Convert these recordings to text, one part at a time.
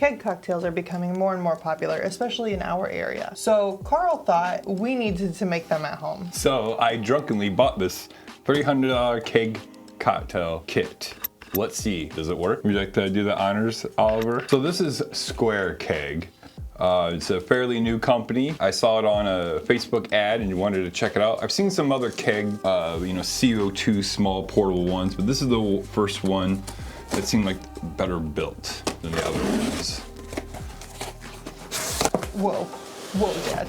keg cocktails are becoming more and more popular, especially in our area. So Carl thought we needed to make them at home. So I drunkenly bought this $300 keg cocktail kit. Let's see, does it work? Would you like to do the honors, Oliver? So this is SquareKeg. It's a fairly new company. I saw it on a Facebook ad and wanted to check it out. I've seen some other keg, CO2 small portable ones, but this is the first one that seemed like better built than the other ones. Whoa, Dad.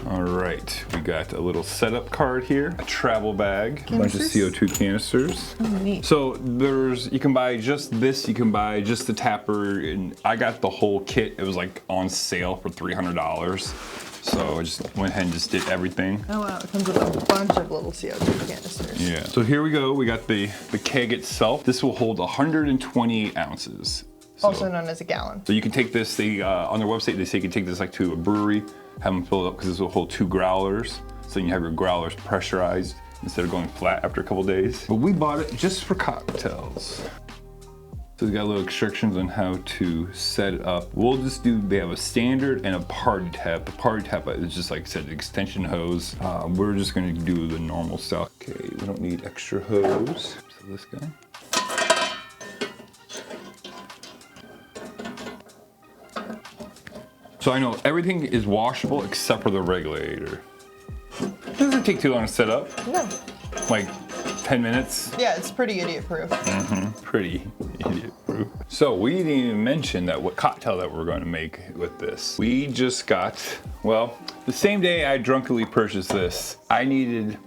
All right, we got a little setup card here, a travel bag, a bunch of CO2 canisters. Oh, neat. So you can buy just this, you can buy just the tapper, and I got the whole kit. It was like on sale for $300. So I just went ahead and just did everything. Oh wow, it comes with a bunch of little CO2 canisters. Yeah, so here we go. We got the keg itself. This will hold 128 ounces. So, also known as a gallon. So you can take this, on their website, they say you can take this like to a brewery, have them fill it up because this will hold 2 growlers. So you have your growlers pressurized instead of going flat after a couple days. But we bought it just for cocktails. So they got little instructions on how to set it up. They have a standard and a party tap. The party tap is just like I said, the extension hose. We're just gonna do the normal style. Okay, we don't need extra hose. So this guy. So I know everything is washable except for the regulator. Doesn't take too long to set up. No. Like 10 minutes. Yeah, it's pretty idiot proof. Pretty idiot proof. So we didn't even mention what cocktail that we're going to make with this. We just got, well, the same day I drunkenly purchased this,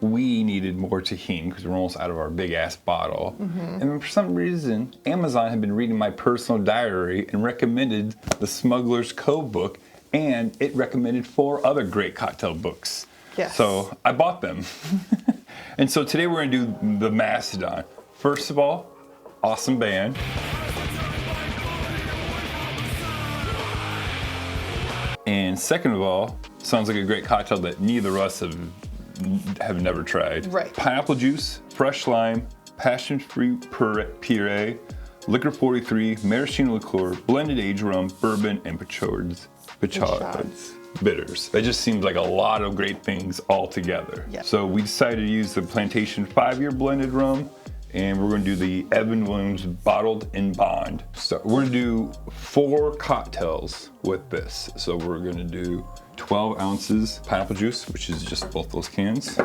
we needed more tahini because we're almost out of our big ass bottle. And for some reason, Amazon had been reading my personal diary and recommended the Smuggler's Cove book, and it recommended 4 other great cocktail books. Yes. So I bought them. And so today we're gonna do the Mastadon. First of all, awesome band. And second of all, sounds like a great cocktail that neither of us have never tried. Right. Pineapple juice, fresh lime, passion fruit puree, Licor 43, Maraschino Licor, Blended Aged Rum, Bourbon, and Peychaud bitters. That just seems like a lot of great things all together. Yep. So we decided to use the Plantation 5-year blended rum, and we're gonna do the Evan Williams bottled in bond. So we're gonna do 4 cocktails with this. So we're gonna do 12 ounces pineapple juice, which is just both those cans.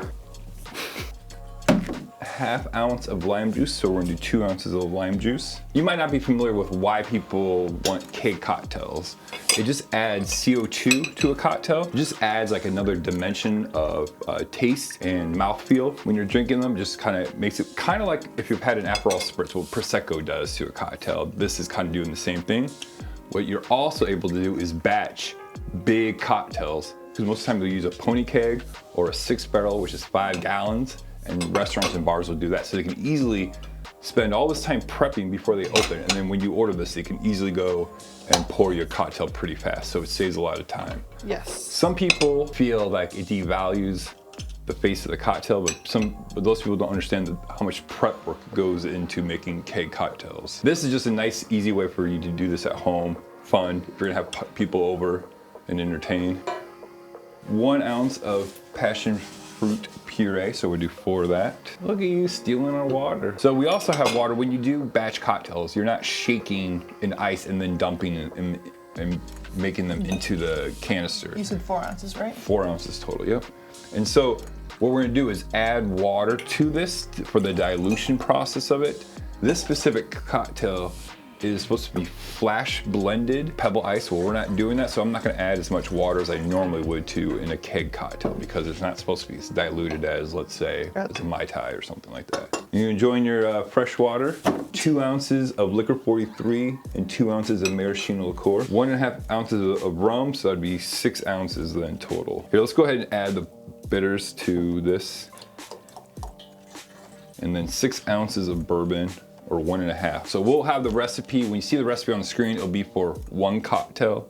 ½ ounce of lime juice, so we're gonna do 2 ounces of lime juice. You might not be familiar with why people want keg cocktails. It just adds CO2 to a cocktail. It just adds like another dimension of taste and mouthfeel when you're drinking them. Just kind of makes it kind of like if you've had an Aperol Spritz, what Prosecco does to a cocktail. This is kind of doing the same thing. What you're also able to do is batch big cocktails, because most of the time they'll use a pony keg or a 6-barrel, which is 5 gallons. And restaurants and bars will do that, so they can easily spend all this time prepping before they open, and then when you order this, they can easily go and pour your cocktail pretty fast, so it saves a lot of time. Yes. Some people feel like it devalues the face of the cocktail, but those people don't understand how much prep work goes into making keg cocktails. This is just a nice, easy way for you to do this at home, fun, if you're gonna have people over and entertain. 1 ounce of passion fruit puree, so we'll do 4 of that. Look at you stealing our water. So we also have water. When you do batch cocktails, you're not shaking in ice and then dumping and making them into the canister. You said 4 ounces, right? 4 ounces total, yep. And so what we're gonna do is add water to this for the dilution process of it. This specific cocktail is supposed to be flash blended pebble ice. Well, we're not doing that, so I'm not gonna add as much water as I normally would to in a keg cocktail, because it's not supposed to be as diluted as, let's say, as a Mai Tai or something like that. You enjoying your fresh water? 2 ounces of Licor 43 and 2 ounces of Maraschino Licor. 1.5 ounces of rum, so that'd be 6 ounces then total. Here, let's go ahead and add the bitters to this. And then 6 ounces of bourbon, or 1.5. So we'll have the recipe, when you see the recipe on the screen, it'll be for 1 cocktail,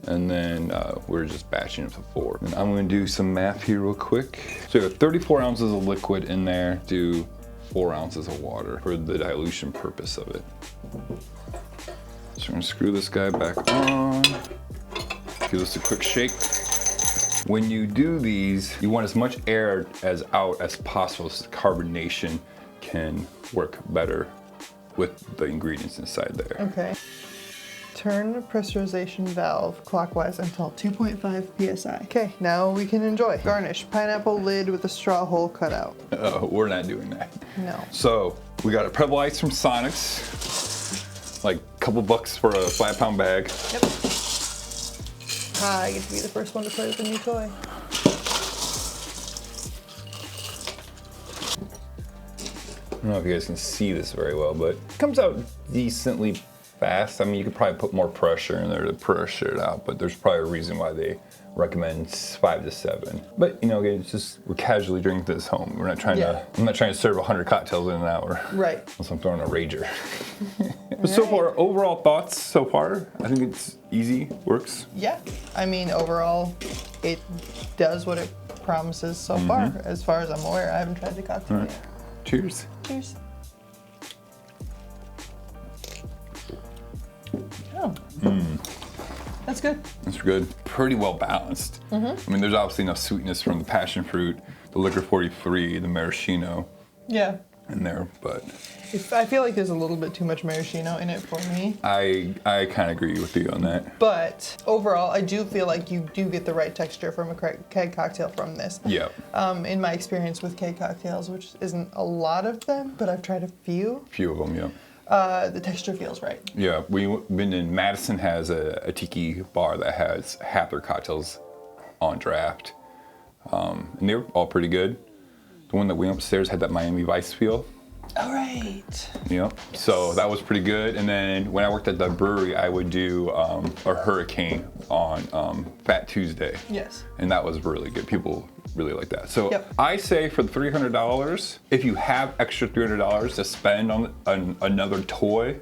and then we're just batching it to 4. And I'm gonna do some math here real quick. So you have 34 ounces of liquid in there, do 4 ounces of water for the dilution purpose of it. So we're gonna screw this guy back on. Give this a quick shake. When you do these, you want as much air out as possible so the carbonation can work better with the ingredients inside there. Okay. Turn the pressurization valve clockwise until 2.5 psi. Okay, now we can enjoy. Garnish, pineapple lid with a straw hole cut out. We're not doing that. No. So we got a Pebble Ice from Sonic's, like a couple bucks for a 5-pound bag. Yep. I get to be the first one to play with the new toy. I don't know if you guys can see this very well, but it comes out decently fast. I mean, you could probably put more pressure in there to pressure it out, but there's probably a reason why they recommend 5 to 7. But you know, again, it's just we're casually drinking this home. We're not trying to. I'm not trying to serve 100 cocktails in an hour. Right. Unless I'm throwing a rager. But so far, overall thoughts so far, I think it's easy, works. Yeah. I mean, overall, it does what it promises so far. As far as I'm aware, I haven't tried the cocktail yet. Cheers. Cheers. Oh. That's good. That's good. Pretty well balanced. I mean, there's obviously enough sweetness from the passion fruit, the Licor 43, the Maraschino Yeah. in there, but I feel like there's a little bit too much maraschino in it for me. I kind of agree with you on that. But overall, I do feel like you do get the right texture from a keg cocktail from this. Yeah. In my experience with keg cocktails, which isn't a lot of them, but I've tried a few. Few of them, yeah. The texture feels right. Yeah, we've been in Madison has a tiki bar that has half their cocktails on draft, and they were all pretty good. The one that went upstairs had that Miami Vice feel. All right. Yep. Yes. So that was pretty good. And then when I worked at the brewery, I would do a hurricane on Fat Tuesday. Yes. And that was really good. People really like that. So Yep. I say for the $300, if you have extra $300 to spend on another toy,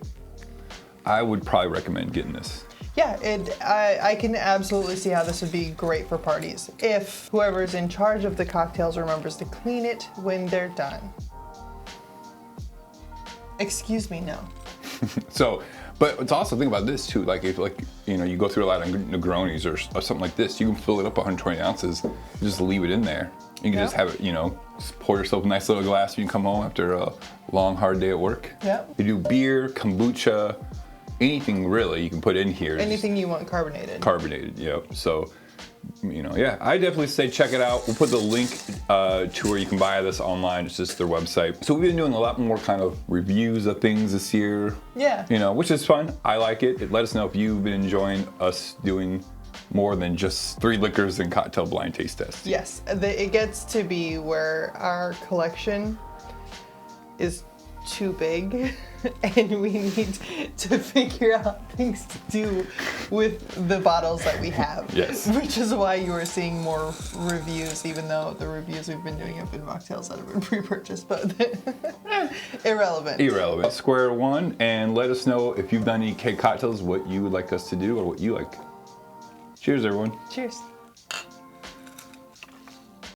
I would probably recommend getting this. Yeah, I can absolutely see how this would be great for parties if whoever's in charge of the cocktails remembers to clean it when they're done. Excuse me, no. So, but it's also think about this too. Like if you go through a lot of Negronis or something like this, you can fill it up 120 ounces, and just leave it in there. You can just have it, just pour yourself a nice little glass when you come home after a long, hard day at work. Yep. You do beer, kombucha, anything really you can put in here. Anything you want carbonated. Carbonated, yep. So, yeah, I definitely say check it out. We'll put the link to where you can buy this online. It's just their website. So we've been doing a lot more kind of reviews of things this year. Yeah. Which is fun. I like it. Let us know if you've been enjoying us doing more than just 3 liquors and cocktail blind taste tests. Yes, it gets to be where our collection is too big and we need to figure out things to do with the bottles that we have. Yes. Which is why you are seeing more reviews, even though the reviews we've been doing have been mocktails that have been pre-purchased, but irrelevant. Irrelevant. SquareOne, and let us know if you've done any keg cocktails, what you would like us to do or what you like. Cheers, everyone. Cheers.